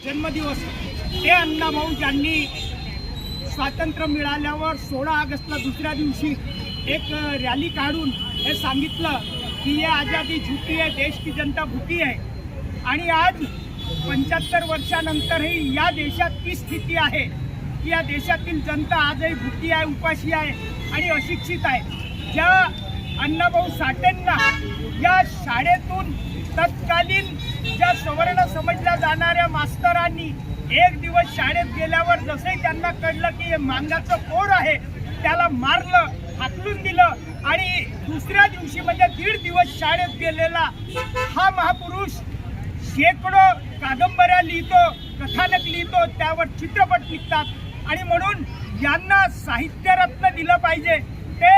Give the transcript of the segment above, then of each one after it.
जन्मदिवस ते अण्णाभाऊ ज्यांनी स्वातंत्र्य मिळाल्यावर 16 ऑगस्टला दुसऱ्या दिवशी एक रॅली काढून हे सांगितलं की ये आज़ादी झूठी है, देश की जनता भूकी है। आणि आज 75 वर्षानंतरही या देशात ती स्थिती आहे की या देशातील जनता आजही भूकी आहे, उपाशी आहे आणि अशिक्षित आहे। ज्या अण्णाभाऊ साठेंना या शाळेतून तत्कालीन ज्या सवर्ण समजल्या जाणाऱ्या मास्तरांनी एक दिवस शाळेत गेल्यावर जसे त्यांना कळलं की हे मांगाचं पोर आहे त्याला मारलं, हाकलून दिलं आणि दुसऱ्या दिवशी म्हणजे 1.5 दिवस शाळेत गेलेला हा महापुरुष शेकडो कादंबऱ्या लिहितो, कथानक लिहितो, त्यावर चित्रपट निघतात आणि म्हणून यांना साहित्यरत्न दिलं पाहिजे। ते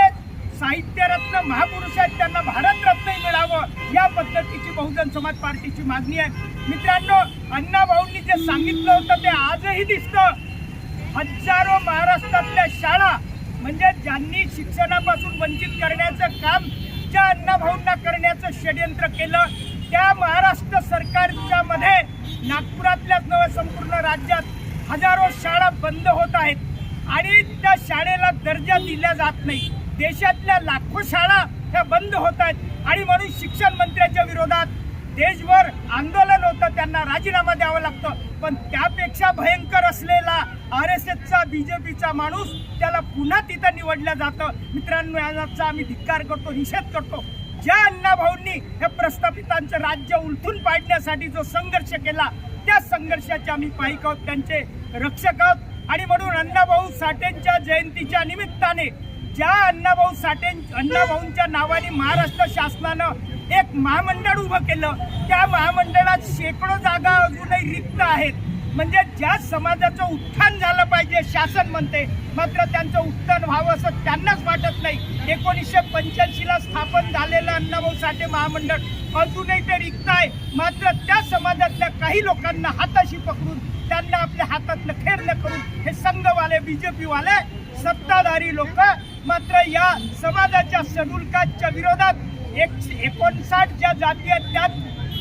साहित्यरत्न महापुरुष आहेत, त्यांना भारतरत्नही मिळावं या पद्धतीची बहुजन समाज पार्टीची मागणी आहे। मित्रांनो, अण्णाभाऊंनी जे सांगितलं होतं ते आजही दिसतं। हजारो महाराष्ट्रातल्या शाळा म्हणजे ज्यांनी शिक्षणापासून वंचित करण्याचं काम ज्या अण्णाभाऊंना करण्याचं षड्यंत्र केलं त्या महाराष्ट्र सरकारच्या मध्ये नागपुरातल्याच नव्हे संपूर्ण राज्यात हजारो शाळा बंद होत आहेत आणि त्या शाळेला दर्जा दिला जात नाही। देशातल्या लाखो शाळा ह्या बंद होत आहेत आणि म्हणून शिक्षण मंत्र्यांच्या विरोधात देशभर आंदोलन होतं, त्यांना राजीनामा द्यावा लागतं। पण त्यापेक्षा भयंकर असलेला RSSचा BJPचा माणूस त्याला पुन्हा तिथं निवडलं जातं। मित्रांनो, याचा आम्ही धिक्कार करतो, निषेध करतो। ज्या अण्णाभाऊंनी हे प्रस्थापितांचं राज्य उलथून पाडण्यासाठी जो संघर्ष केला त्या संघर्षाचे आम्ही पाहिक आहोत, त्यांचे रक्षक आहोत। आणि म्हणून अण्णाभाऊ साठेंच्या जयंतीच्या निमित्ताने ज्या अण्णाभाऊंच्या नावाने महाराष्ट्र शासनानं एक महामंडळ उभं केलं त्या महामंडळात शेकडो जागा अजूनही रिक्त आहेत। म्हणजे ज्या समाजाचं उत्थान झालं पाहिजे शासन म्हणते, मात्र त्यांचं उत्थान व्हावं असं त्यांनाच वाटत नाही। 1985 ला स्थापन झालेलं अण्णाभाऊ साठे महामंडळ अजूनही ते रिक्त आहे, मात्र त्या समाजातल्या काही लोकांना हाताशी पकडून त्यांना आपल्या हातातलं खेळणं करून हे संघवाले BJP वाले सत्ताधारी लोक मात्र या समाजाच्या शेड्यूल कास्टच्या विरोधात 59 ज्या जाती आहेत त्यात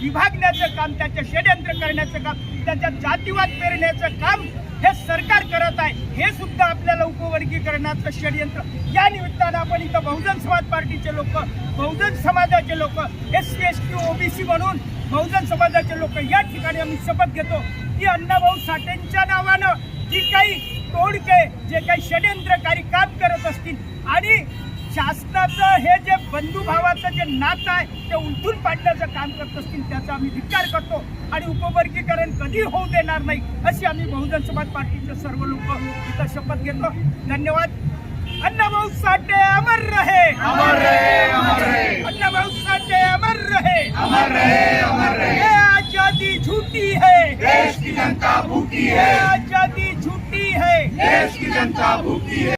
विभागण्याचं काम, त्याचे षड्यंत्र करण्याचं काम, त्याच्यात जातीवाद पेरण्याचं काम हे सरकार करत आहे। हे सुद्धा आपल्याला उपवर्गीकरणाचं षड्यंत्र। या निमित्तानं आपण इथं बहुजन समाज पार्टीचे लोक, बहुजन समाजाचे लोक, SC ST OBC म्हणून बहुजन समाजाचे लोक या ठिकाणी आम्ही शपथ घेतो की अण्णाभाऊ साठेंच्या नावानं जी काही तोडके, जे काही षड्यंत्रकारी काम करत असतील आणि शासनाचं हे जे बंधुभावाचं जे नातं आहे ते उलथून पाडण्याचं काम करत असतील त्याचा आम्ही धिक्कार करतो आणि उपवर्गीकरण कधी होऊ देणार नाही अशी आम्ही बहुजन समाज पार्टीचे सर्व लोक इथं शपथ घेतो। धन्यवाद। अण्णाभाऊ साठे अमर रहे, अमर रहे, अमर रहे। अण्णाभाऊ साठे अमर रहे, अमर रहे, अमर रहे। ये आजादी झूठी है, देश की जनता भूखी है। आजादी झूठी है, देश की जनता भूखी है।